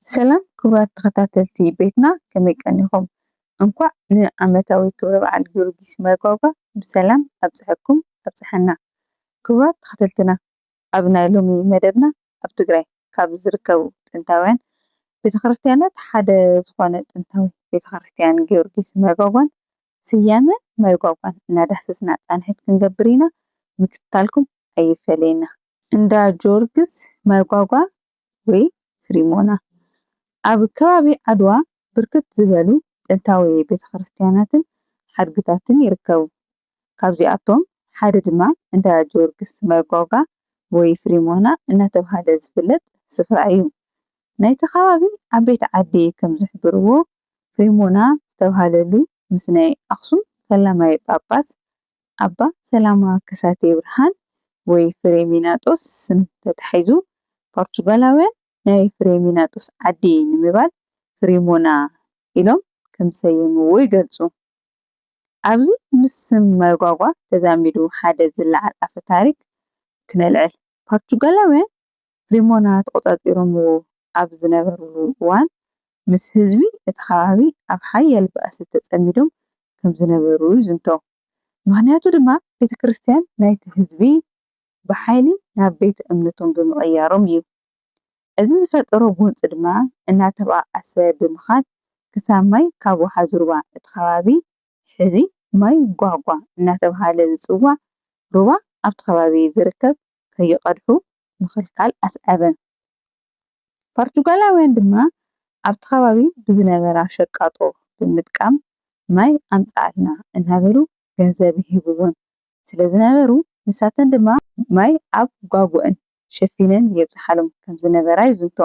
ሰላም ክቡራት ተኸታተልቲ ቤትና ከመይ ቀኒኹም? እንኳዕ ንዓመታዊ ክብረ በዓል ጊዮርጊስ መርቆሬዎስ ብሰላም ኣብፅሕኩም ኣብፅሐና። ክቡራት ተኸታተልትና ኣብ ናይ ሎሚ መደብና ኣብ ትግራይ ካብ ዝርከቡ ጥንታውያን ቤተክርስትያናት ሓደ ዝኾነ ጥንታዊ ቤተክርስትያን ጊዮርጊስ መርቆሬዎስ ስያመ መርቆሬዎስ እናዳሰስና ፃንሒት ክንገብር ኢና። ምክትታልኩም ኣይፈለየና። እንዳ ጊዮርጊስ መርቆሬዎስ ወይ ፍሪሞና ኣብ ከባቢ ዓድዋ ብርክት ዝበሉ ጥንታዊ ቤተክርስትያናትን ሓድግታትን ይርከቡ። ካብዚኣቶም ሓደ ድማ እንዳ ጊዮርጊስ መርቆሬዎስ ወይ ፍሪሞና እናተባህለ ዝፍለጥ ስፍራ እዩ። ናይቲ ከባቢ ዓበይቲ ዓዲ ከም ዝሕብርዎ ፍሪሞና ዝተባህለሉ ምስ ናይ ኣክሱም ፈላማይ ጳጳስ ኣባ ሰላማ ከሳቴ ብርሃን ወይ ፍሬሚናጦስ ስም ተታሒዙ ፖርቹጋላውያን ናይ ፍሬሚናጦስ ዓዲ ንምባል ፍሪሞና ኢሎም ከም ዝሰየምዎ ይገልፁ። ኣብዚ ምስ ስም መርቆሬዎስ ተዛሚዱ ሓደ ዝለዓል ኣፈ ታሪክ ክነልዕል። ፖርቹጋላውያን ፍሪሞና ተቆፃፂሮምዎ ኣብ ዝነበርሉ እዋን ምስ ህዝቢ እቲ ከባቢ ኣብ ሓያል ባእሲ ተፀሚዶም ከም ዝነበሩ ይዝንቶ። ምክንያቱ ድማ ቤተክርስትያን ናይቲ ህዝቢ ብሓይሊ ናብ ቤተ እምነቶም ብምቅያሮም እዩ። እዚ ዝፈጠሮ ጎንፂ ድማ እናተባኣሰ ብምኻድ ክሳብ ማይ ካብ ወሓዚ ሩባ እቲ ከባቢ ሕዚ ማይ ጓጓ እናተባህለ ዝፅዋዕ ሩባ ኣብቲ ከባቢ ዝርከብ ከይቀድሑ ምክልኻል ኣስዓበ። ፖርቹጋላውያን ድማ ኣብቲ ከባቢ ብዝነበራ ሸቃጦ ብምጥቃም ማይ ኣምፃኣልና እናበሉ ገንዘብ ይህብዎን ስለ ዝነበሩ ንሳተን ድማ ማይ ኣብ ጓጉአን ሸፊነን የብፅሓሎም ከም ዝነበራ ይዝንቶ።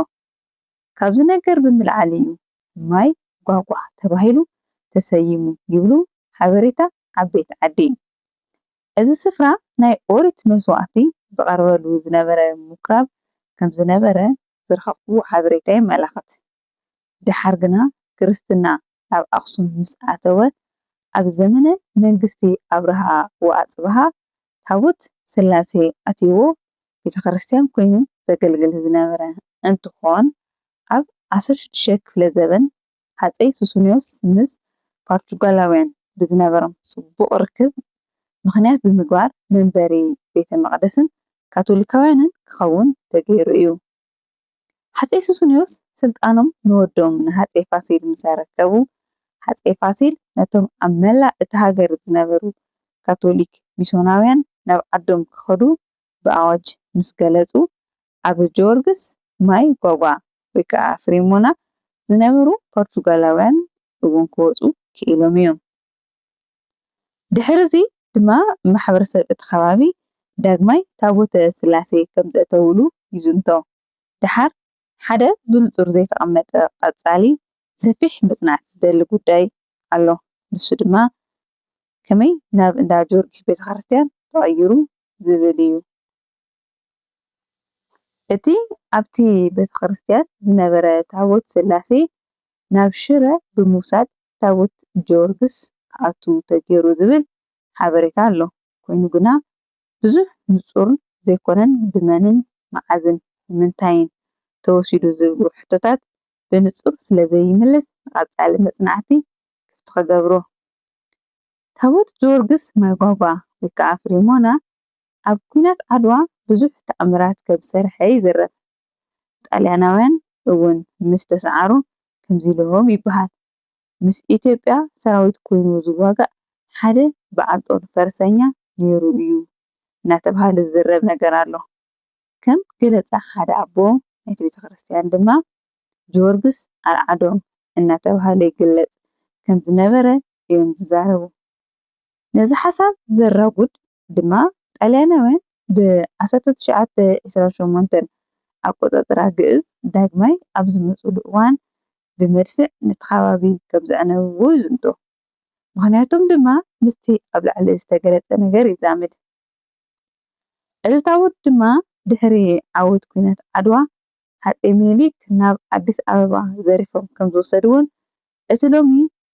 ካብዚ ነገር ብምልዓል እዩ ማይ ጓጓ ተባሂሉ ተሰይሙ ይብሉ ሓበሬታ ዓበይቲ ዓዲ። እዚ ስፍራ ናይ ኦሪት መስዋእቲ ዝቐርበሉ ዝነበረ ምኩራብ ከም ዝነበረ ዝረኸብኩዎ ሓበሬታ የመላኽት። ድሓር ግና ክርስትና ኣብ ኣክሱም ምስ ኣተወ ኣብ ዘመነ መንግስቲ ኣብርሃ ወኣፅብሃ ታቦት ስላሴ ኣትይዎ ቤተክርስትያን ኮይኑ ዘገልግል ዝነበረ እንትኾን ኣብ 16 ክፍለ ዘበን ሃፀይ ሱስንዮስ ምስ ፖርቹጋላውያን ብዝነበሮም ፅቡቅ ርክብ ምክንያት ብምግባር መንበሪ ቤተ መቅደስን ካቶሊካውያንን ክኸውን ተገይሩ እዩ። ሃፀይ ሱስንዮስ ስልጣኖም ንወዶም ንሃፀይ ፋሲል ምስ ኣስረከቡ ሃፀይ ፋሲል ነቶም ኣብ መላእ እቲ ሃገር ዝነበሩ ካቶሊክ ሚስዮናውያን ናብ ዓዶም ክኸዱ ብኣዋጅ ምስ ገለፁ ኣብ ጊዮርጊስ ማይ ጓጓ ወይ ከዓ ፍሪሞና ዝነበሩ ፖርቹጋላውያን እውን ክወፁ ክኢሎም እዮም። ድሕሪ እዚ ድማ ማሕበረሰብ እቲ ከባቢ ዳግማይ ታቦተ ስላሴ ከም ዘእተውሉ ይዝንቶ። ድሓር ሓደ ብንፁር ዘይተቐመጠ ቀፃሊ ሰፊሕ መፅናዕቲ ዝደሊ ጉዳይ ኣሎ። ንሱ ድማ ከመይ ናብ እንዳ ጊዮርጊስ ቤተክርስትያን ተቐይሩ ዝብል እዩ። እቲ ኣብቲ ቤተክርስትያን ዝነበረ ታቦት ስላሴ ናብ ሽረ ብምውሳድ ታቦት ጊዮርጊስ ክኣቱ ተገይሩ ዝብል ሓበሬታ ኣሎ። ኮይኑ ግና ብዙሕ ንፁር ዘይኮነን ብመንን መዓዝን ብምንታይን ተወሲዱ ዝብሉ ሕቶታት ብንፁር ስለዘይምልስ ንቀፃሊ መፅናዕቲ ክፍቲ ክገብሮ። ታቦት ጊዮርጊስ መርቆሬዎስ ወይ ከዓ ፍሪሞና ኣብ ኩናት ዓድዋ ብዙሕ ተኣምራት ከም ዝሰርሐ ይዝረብ። ጣልያናውያን እውን ምስ ተሰዓሩ ከምዚ ኢሎም ይበሃል። ምስ ኢትዮጵያ ሰራዊት ኮይኑ ዝዋጋእ ሓደ በዓል ጦር ፈረሰኛ ነይሩ እዩ እናተባህለ ዝዝረብ ነገር ኣሎ። ከም ገለፃ ሓደ ኣቦ ናይቲ ቤተክርስትያን ድማ ጊዮርጊስ ኣርዓዶም እናተባህለ ይግለፅ ከም ዝነበረ እዮም ዝዛረቡ። ነዚ ሓሳብ ዘራጉድ ድማ ጣልያናውያን ብ1928 ኣቆፃፅራ ግእዝ ዳግማይ ኣብ ዝመፅሉ እዋን ብመድፍዕ ነቲ ከባቢ ከም ዘዕነብዎ ይዝንቶ። ምክንያቶም ድማ ምስቲ ኣብ ላዕሊ ዝተገለፀ ነገር ይዛመድ። እዚ ታቦት ድማ ድሕሪ ዓወት ኩናት ዓድዋ ሃፀይ ሚኒሊክ ናብ ኣዲስ ኣበባ ዘሪፎም ከም ዝወሰድዎን እቲ ሎሚ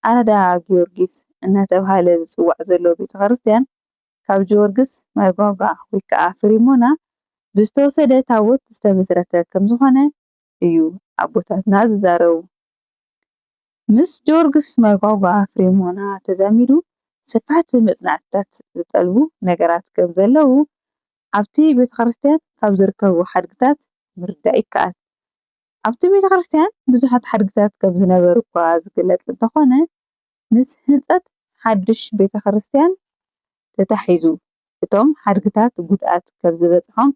ኣራዳ ጊዮርጊስ እናተባህለ ዝፅዋዕ ዘሎ ቤተክርስትያን ካብ ጊዮርጊስ መርቆሬዎስ ወይ ከዓ ፍሪሞና ብዝተወሰደ ታቦት ዝተመስረተ ከም ዝኾነ እዩ ኣቦታትና ዝዛረቡ ምስ ጀወርግስ መጓጓ ፍሬሞና ተዛሚዱ ስፍሓት መጽናዕትታት ዝጠልቡ ነገራት ከም ዘለዉ ኣብቲ ቤተ ክርስቲያን ካብ ዝርከቡ ሓድግታት ምርዳእ ይከኣል። ኣብቲ ቤተ ክርስቲያን ብዙሓት ሓድግታት ከም ዝነበሩ እኳ ዝግለጽ እንተኾነ ምስ ህንጸት ሓድሽ ቤተ ክርስቲያን ተታሒዙ እቶም ሓድግታት ጉድኣት ከም ዝበጽሖም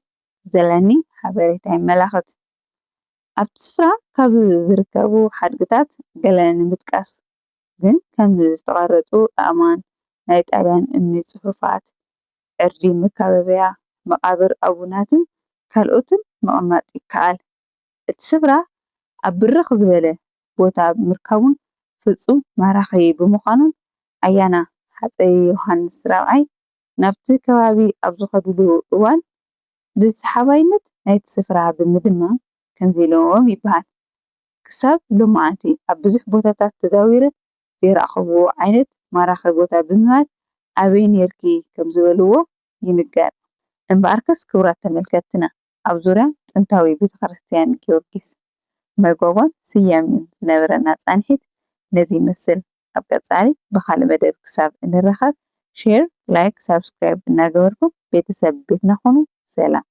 ዘለኒ ሓበሬታ የመላኽት። ኣብቲ ስፍራ ካብ ዝርከቡ ሓድግታት ገለ ንምጥቃስ ግን ከም ዝተቐረፁ ኣእማን ናይ ጣልያን እምኒ ጽሑፋት ዕርዲ መካበብያ መቓብር ኣቡናትን ካልኦትን ምቕማጥ ይከኣል። እቲ ስፍራ ኣብ ብርኽ ዝበለ ቦታ ምርካቡን ፍጹም ማራኺ ብምዃኑን ኣያና ሃፀይ ዮሃንስ ራብዓይ ናብቲ ከባቢ ኣብ ዝኸድሉ እዋን ብሰሓባይነት ናይቲ ስፍራ ብምድማም ከምዚ ኢሎዎም ይበሃል። ክሳብ ሎሙዓንቲ ኣብ ብዙሕ ቦታታት ተዛዊረ ዘይረኣኽብዎ ዓይነት ማራኺ ቦታ ብምባል ኣበይ ነርኪ ከም ዝበልዎ ይንገር። እምበኣርከስ ክቡራት ተመልከትና ኣብ ዙርያ ጥንታዊ ቤተ ክርስቲያን ጊዮርጊስ መጎጎን ስያሜን ዝነበረና ጻንሒት ነዚ ይመስል። ኣብ ቀጻሊ ብኻልእ መደብ ክሳብ እንረኸብ ሼር፣ ላይክ፣ ሳብስክራይብ እናገበርኩም ቤተሰብ ቤትና ኾኑ። ሰላም።